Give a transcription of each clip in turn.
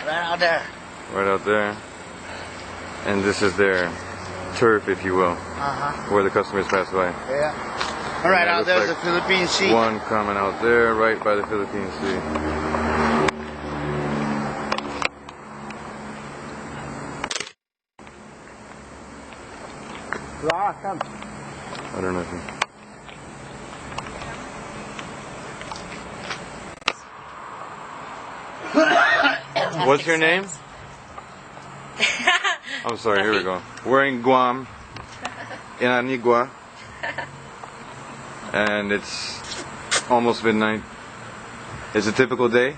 Right out there. Right out there. And this is their turf, if you will, where the customers pass by. Yeah. All right, out there's the Philippine Sea. One coming out there, right by the Philippine Sea. Come. I don't know if you... What's your name? I'm sorry, here we go. We're in Guam, in Anigua, and it's almost midnight. It's a typical day?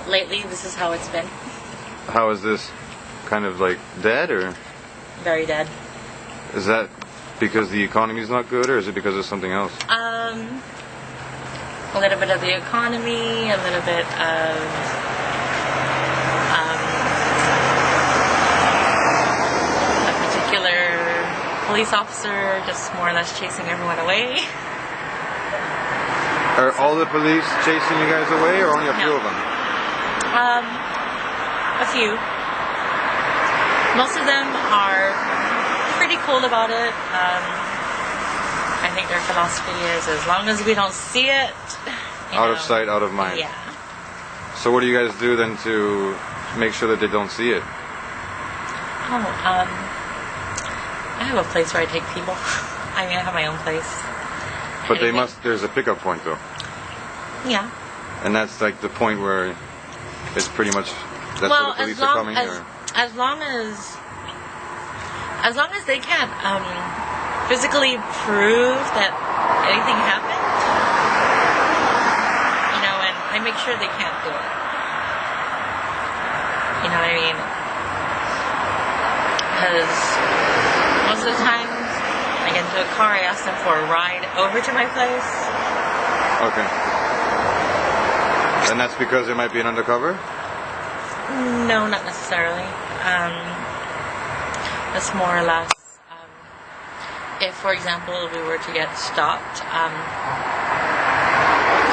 Lately, this is how it's been. How is this? Kind of like dead, or? Very dead. Is that because the economy's not good, or is it because of something else? A little bit of the economy, a little bit of a particular police officer just more or less chasing everyone away. Are all the police chasing you guys away, or only a few of them? A few. Most of them are pretty cool about it. I think their philosophy is as long as we don't see it, out of sight, out of mind. Yeah. So what do you guys do then to make sure that they don't see it? Oh, I have a place where I take people. I mean, I have my own place. But they must. There's a pickup point though. Yeah. And that's like the point where it's pretty much that's well, where the police are coming. As long as they can't physically prove that anything happened, you know, and I make sure they can't do it. You know what I mean? Because most of the time I get into a car, I ask them for a ride over to my place. Okay. And that's because it might be an undercover? No, not necessarily. It's more or less, if, for example, we were to get stopped,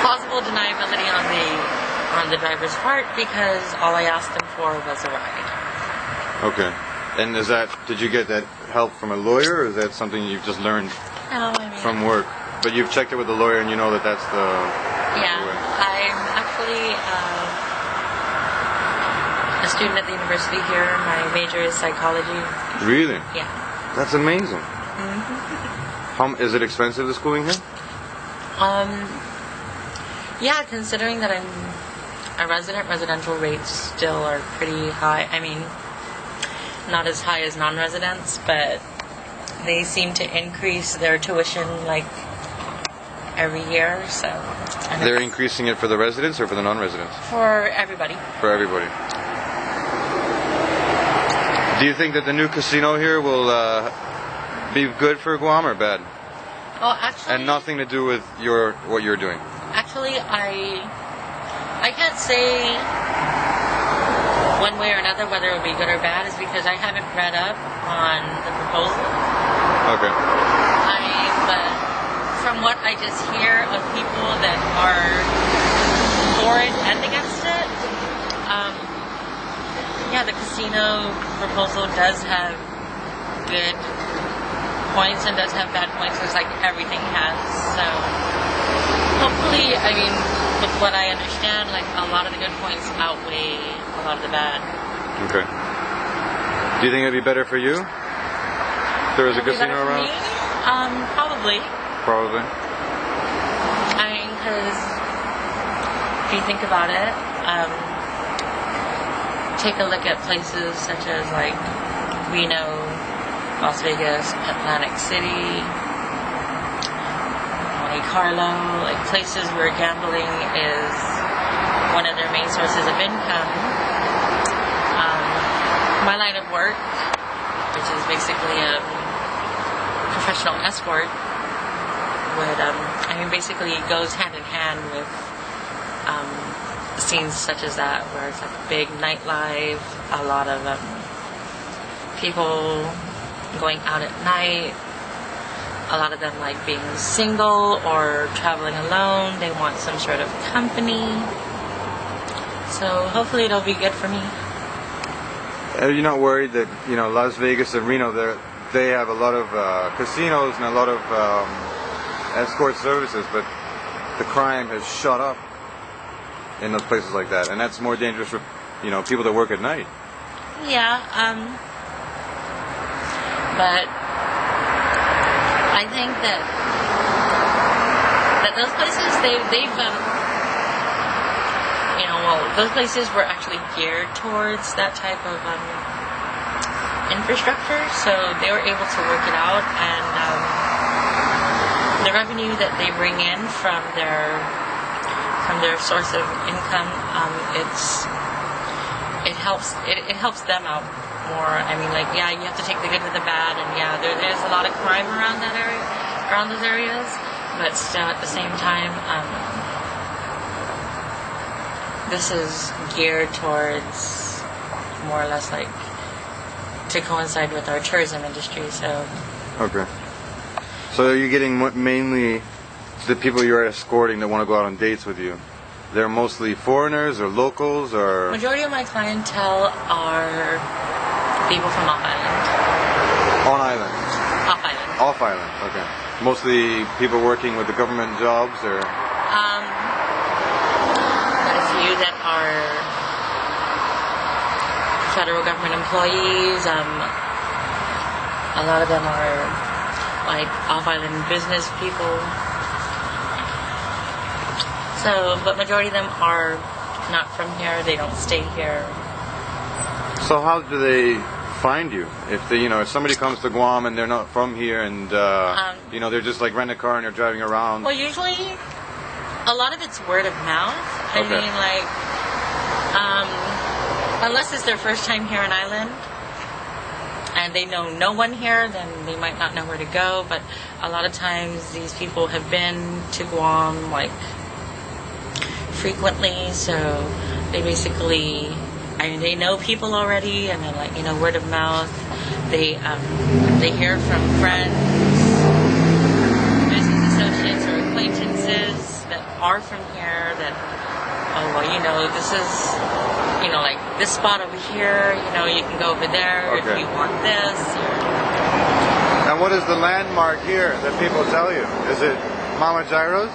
plausible deniability on the driver's part because all I asked them for was a ride. Okay. And did you get that help from a lawyer, or is that something you've just learned from work? But you've checked it with the lawyer and you know that that's the way. I'm actually a student at the university here. My major is psychology. Really? Yeah. That's amazing. Is it expensive, the schooling here? Yeah, considering that I'm a resident, residential rates still are pretty high. I mean, not as high as non-residents, but they seem to increase their tuition like every year, so... They're increasing it for the residents or for the non-residents? For everybody. For everybody. Do you think that the new casino here will be good for Guam or bad? Oh, actually... And nothing to do with what you're doing? Actually, I can't say one way or another whether it would be good or bad, is because I haven't read up on the proposal. Okay. But from what I just hear of people that are for it and against it, yeah, the casino proposal does have good points and does have bad points, just like everything has. So hopefully, I mean, with what I understand, like a lot of the good points outweigh a lot of the bad. Okay. Do you think it'd be better for you if there was a casino around? Me? Probably. Probably. I mean, because if you think about it, take a look at places such as like Reno, Las Vegas, Atlantic City, Monte Carlo, like places where gambling is one of their main sources of income. My line of work, which is basically a professional escort, basically goes hand in hand with scenes such as that, where it's like a big nightlife, a lot of people going out at night, a lot of them like being single or traveling alone. They want some sort of company. So hopefully it'll be good for me. Are you not worried that, you know, Las Vegas and Reno, they have a lot of casinos and a lot of escort services, but the crime has shot up in those places like that, and that's more dangerous for, you know, people that work at night. Yeah, but I think that those places, they've you know, well, those places were actually geared towards that type of infrastructure, so they were able to work it out, and the revenue that they bring in from their source of income, it helps them out more. I mean, like, yeah, you have to take the good with the bad, and yeah, there's a lot of crime around that area, around those areas, but still at the same time, this is geared towards more or less like to coincide with our tourism industry. So okay. So are you getting mainly the people you're escorting that want to go out on dates with you? They're mostly foreigners or locals, or majority of my clientele are people from off island. On island. Off island. Off island. Okay. Mostly people working with the government jobs, or a few that are federal government employees. A lot of them are like off-island business people. So, but majority of them are not from here. They don't stay here. So how do they find you? If they, you know, if somebody comes to Guam and they're not from here, and you know, they're just like renting a car and they're driving around. Well, usually, a lot of it's word of mouth. I Okay. mean, like, unless it's their first time here on island, and they know no one here, then they might not know where to go. But a lot of times, these people have been to Guam like frequently, so they basically, I mean, they know people already, and then, like, you know, word of mouth. They hear from friends, business associates, or acquaintances that are from here that, oh, well, you know, this is, you know, like this spot over here, you know, you can go over there if you want this. And what is the landmark here that people tell you? Is it Mama Gyro's?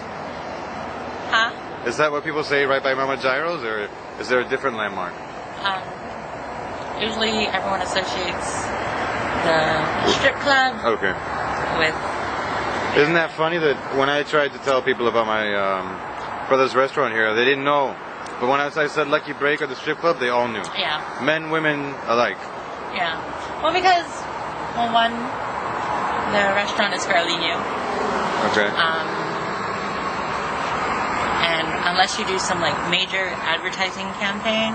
Huh? Is that what people say right by Mama Gyro's, or is there a different landmark? Usually everyone associates the strip club Okay. with... Isn't that funny that when I tried to tell people about my brother's restaurant here, they didn't know. But when I said Lucky Break or the strip club, they all knew. Yeah. Men, women alike. Yeah. Well, because, well, one, the restaurant is fairly new. Okay. And unless you do some, like, major advertising campaign,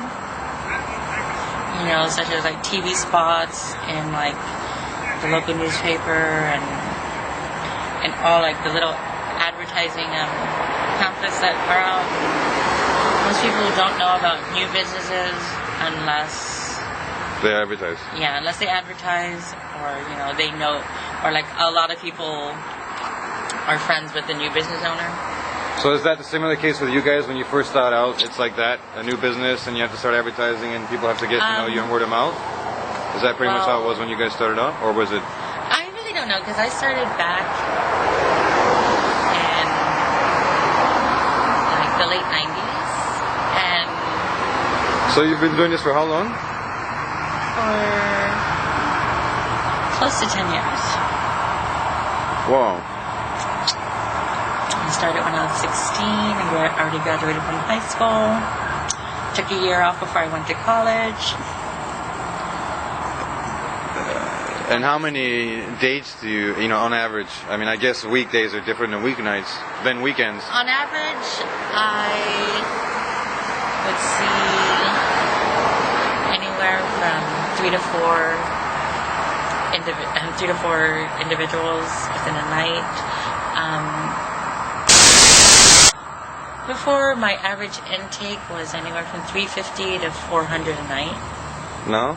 you know, such as, like, TV spots in, like, the local newspaper and all, like, the little advertising pamphlets that are out, most people don't know about new businesses unless they advertise. Yeah, unless they advertise, or, you know, they know, or, like, a lot of people are friends with the new business owner. So is that the similar case with you guys when you first start out? It's like that, a new business, and you have to start advertising, and people have to get to know you on word of mouth? Is that pretty much how it was when you guys started out, or was it? I really don't know, because I started back in, like, the late 90s, and... So you've been doing this for how long? For close to 10 years. Wow. I started when I was 16. I already graduated from high school. Took a year off before I went to college. And how many dates do you know, on average? I mean, I guess weekdays are different than weeknights, than weekends. On average, I would see anywhere from 3 to 4 individuals within a night. Before, my average intake was anywhere from 350 to 400 a night. No?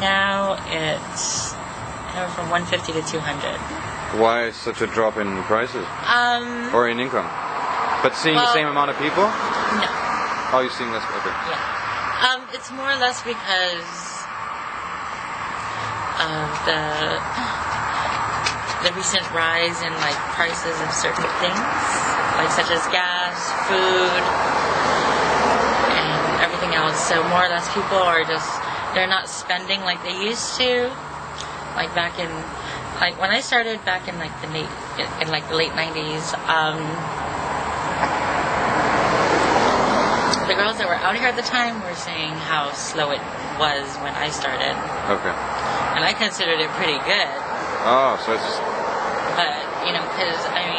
Now it's anywhere from 150 to 200. Why such a drop in prices? Or in income? But seeing the same amount of people? No. Oh, you're seeing less. Okay. Yeah. It's more or less because of the recent rise in like prices of certain things, like such as gas, food, and everything else. So more or less people are they're not spending like they used to. Like back in, like when I started back in like the late 90s, the girls that were out here at the time were saying how slow it was when I started. Okay. And I considered it pretty good. Oh, so it's. But, you know, because, I mean,